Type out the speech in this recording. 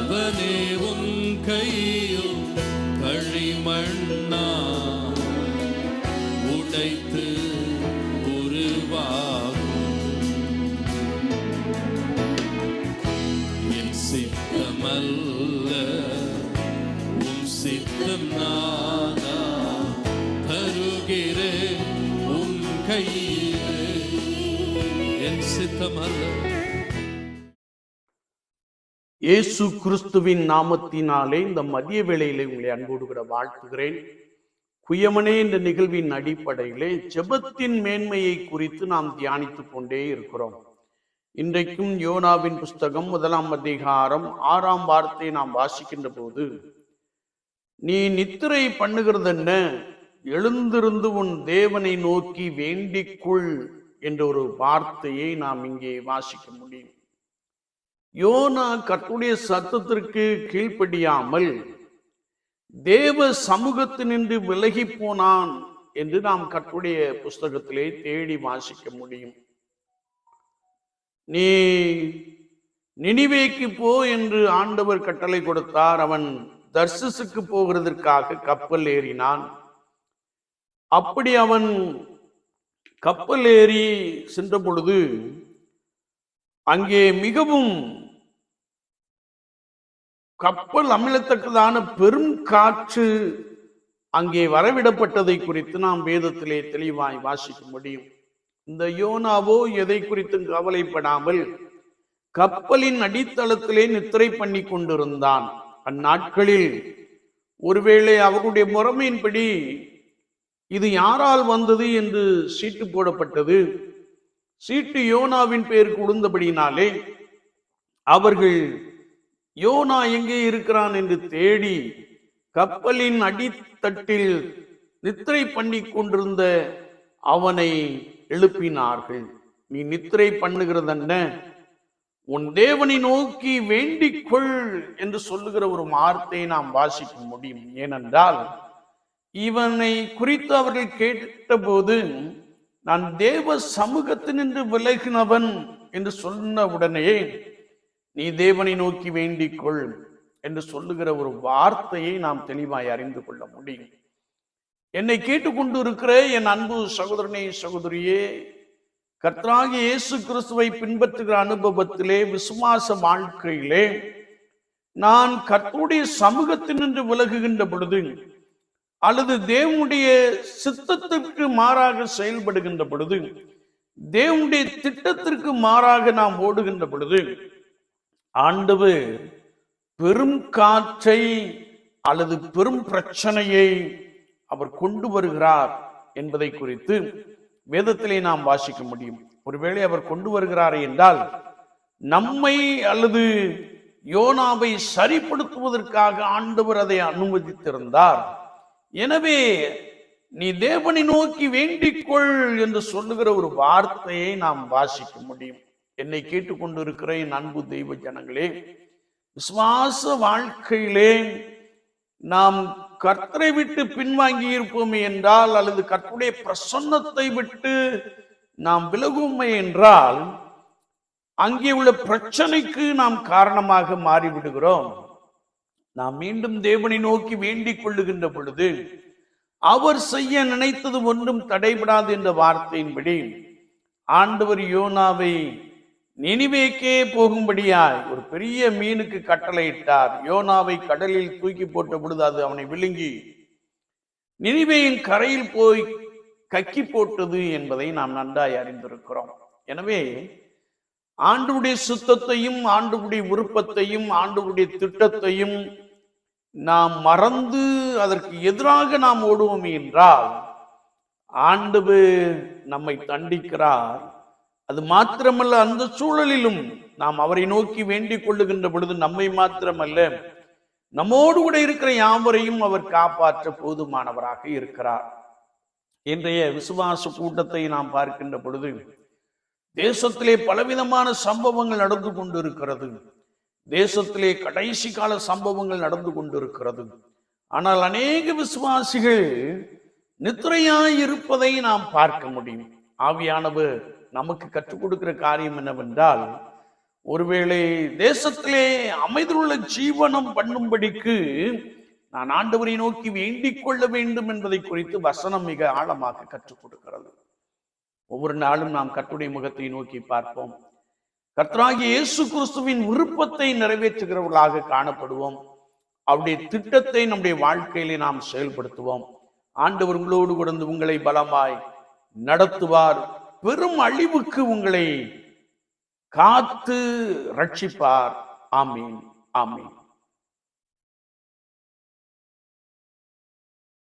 அவனே உன் கையில் களிமண்ணா உடைத்து உருவாகும். என் சித்தமல்ல உன் சித்தம் நானா தருகிறேன் உன் கையிலே. என் சித்தமல்ல. இயேசு கிறிஸ்துவின் நாமத்தினாலே இந்த மதிய வேளையிலே உங்களை அன்போடு கூட வாழ்த்துகிறேன். குயமனே என்ற நிகழ்வின் அடிப்படையிலே ஜெபத்தின் மேன்மையை குறித்து நாம் தியானித்துக் கொண்டே இருக்கிறோம். இன்றைக்கும் யோனாவின் புஸ்தகம் 1 அதிகாரம் 6 வார்த்தையை நாம் வாசிக்கின்ற போது, நீ நித்திரை பண்ணுகிறது என்ன, எழுந்திருந்து உன் தேவனை நோக்கி வேண்டிக்குள் என்ற ஒரு வார்த்தையை நாம் இங்கே வாசிக்க முடியும். யோனா கர்த்தருடைய சத்தத்திற்கு கீழ்ப்படியாமல் தேவ சமூகத்தினின்று விலகி போனான் என்று நாம் கர்த்தருடைய புஸ்தகத்திலே தேடி வாசிக்க முடியும். நீ நினிவேக்கு போ என்று ஆண்டவர் கட்டளை கொடுத்தார். அவன் தர்சிசுக்கு போகிறதற்காக கப்பல் ஏறினான். அப்படி அவன் கப்பல் ஏறி சென்ற பொழுது அங்கே மிகவும் கப்பல் அமிழத்தக்கதான பெரும் காற்று அங்கே வரவிடப்பட்டதை குறித்து நாம் வேதத்திலே தெளிவாய் வாசிக்க முடியும். இந்த யோனாவோ எதை குறித்தும் கவலைப்படாமல் கப்பலின் அடித்தளத்திலே நித்திரை பண்ணி கொண்டிருந்தான். அந்நாட்களில் ஒருவேளை அவருடைய முறைமையின்படி இது யாரால் வந்தது என்று சீட்டு போடப்பட்டது. சீட்டு யோனாவின் பெயருக்கு உளுந்தபடியினாலே அவர்கள் யோனா எங்கே இருக்கிறான் என்று தேடி கப்பலின் அடித்தட்டில் நித்திரை பண்ணி கொண்டிருந்த அவனை எழுப்பினார்கள். நீ நித்திரை பண்ணுகிறதென்ன, உன் தேவனை நோக்கி வேண்டிக்கொள் என்று சொல்லுகிற ஒரு வார்த்தையை நாம் வாசிக்க முடியும். ஏனென்றால் இவனை குறித்து அவர்கள் கேட்டபோது, நான் தேவ சமூகத்தினின்று விலகினவன் என்று சொன்ன உடனே நீ தேவனை நோக்கி வேண்டிக்கொள் என்று சொல்லுகிற ஒரு வார்த்தையை நாம் தெளிவாய் அறிந்து கொள்ள முடியும். என்னை கேட்டுக்கொண்டு இருக்கிற என் அன்பு சகோதரனே சகோதரியே, கர்த்தராகிய இயேசு கிறிஸ்துவை பின்பற்றுகிற அனுபவத்திலே, விசுவாச வாழ்க்கையிலே நான் கர்த்தருடைய சமூகத்தினின்று விலகுகின்ற பொழுது அல்லது தேவனுடைய சித்தத்திற்கு மாறாக செயல்படுகின்ற பொழுது, தேவனுடைய திட்டத்திற்கு மாறாக நாம் ஓடுகின்ற பொழுது, ஆண்டவர் பெரும் காற்றை அல்லது பெரும் பிரச்சனையை அவர் கொண்டு வருகிறார் என்பதை குறித்து வேதத்திலே நாம் வாசிக்க முடியும். ஒருவேளை அவர் கொண்டு வருகிறார் என்றால் நம்மை அல்லது யோனாவை சரிப்படுத்துவதற்காக ஆண்டவர் அதை அனுமதித்திருந்தார். எனவே நீ தேவனை நோக்கி வேண்டிக்கொள் என்று சொல்லுகிற ஒரு வார்த்தையை நாம் வாசிக்க முடியும். என்னை கேட்டுக்கொண்டு இருக்கிற என் அன்பு தெய்வ ஜனங்களே, விசுவாச வாழ்க்கையிலே நாம் கர்த்தரை விட்டு பின்வாங்கி இருப்போமே என்றால், அல்லது கர்த்தருடைய பிரசன்னத்தை விட்டு நாம் விலகுவோமே என்றால், அங்கே உள்ள பிரச்சனைக்கு நாம் காரணமாக மாறிவிடுகிறோம். நாம் மீண்டும் தேவனை நோக்கி வேண்டிக் கொள்ளுகின்ற பொழுது அவர் செய்ய நினைத்தது ஒன்றும் தடைபடாது என்ற வார்த்தையின்படி ஆண்டவர் யோனாவை நினிவேக்கே போகும்படியாய் ஒரு பெரிய மீனுக்கு கட்டளையிட்டார். யோனாவை கடலில் தூக்கி போட்ட பொழுது அது அவனை விழுங்கி நினிவேயின் கரையில் போய் கக்கி போட்டது என்பதை நாம் நன்றாய் அறிந்திருக்கிறோம். எனவே ஆண்டவருடைய சுத்தத்தையும் ஆண்டவருடைய விருப்பத்தையும் ஆண்டவருடைய திட்டத்தையும் நாம் மறந்து அதற்கு எதிராக நாம் ஓடுவோமே என்றால் ஆண்டவர் நம்மை தண்டிக்கிறார். அது மாத்திரமல்ல, அந்த சூழலிலும் நாம் அவரை நோக்கி வேண்டிக் கொள்ளுகின்ற பொழுது நம்மை மாத்திரமல்ல, நம்மோடு கூட இருக்கிற யாவரையும் அவர் காப்பாற்ற போதுமானவராக இருக்கிறார். இன்றைய விசுவாச கூட்டத்தை நாம் பார்க்கின்ற பொழுது தேசத்திலே பலவிதமான சம்பவங்கள் நடந்து கொண்டிருக்கிறது. தேசத்திலே கடைசி கால சம்பவங்கள் நடந்து கொண்டிருக்கிறது. ஆனால் அநேக விசுவாசிகள் நித்திரையாய் இருப்பதை நாம் பார்க்க முடியும். ஆவியானவர் நமக்கு கற்றுக் கொடுக்கிற காரியம் என்னவென்றால், ஒருவேளை தேசத்திலே அமைதியுள்ள ஜீவனம் பண்ணும்படிக்கு நான் ஆண்டவரை நோக்கி வேண்டிக் கொள்ள வேண்டும் என்பதை குறித்து வசனம் மிக ஆழமாக கற்றுக் கொடுக்கிறது. ஒவ்வொரு நாளும் நாம் கர்த்தருடைய முகத்தை நோக்கி பார்ப்போம். கர்த்தராகிய இயேசு கிறிஸ்துவின் விருப்பத்தை நிறைவேற்றுகிறவர்களாக காணப்படுவோம். அவருடைய திட்டத்தை நம்முடைய வாழ்க்கையிலே நாம் செயல்படுத்துவோம். ஆண்டவர் உங்களோடு கூட உங்களை பலமாய் நடத்துவார். பெரும் அழிவுக்கு உங்களை காத்து ரட்சிப்பார். ஆமீன், ஆமீன்.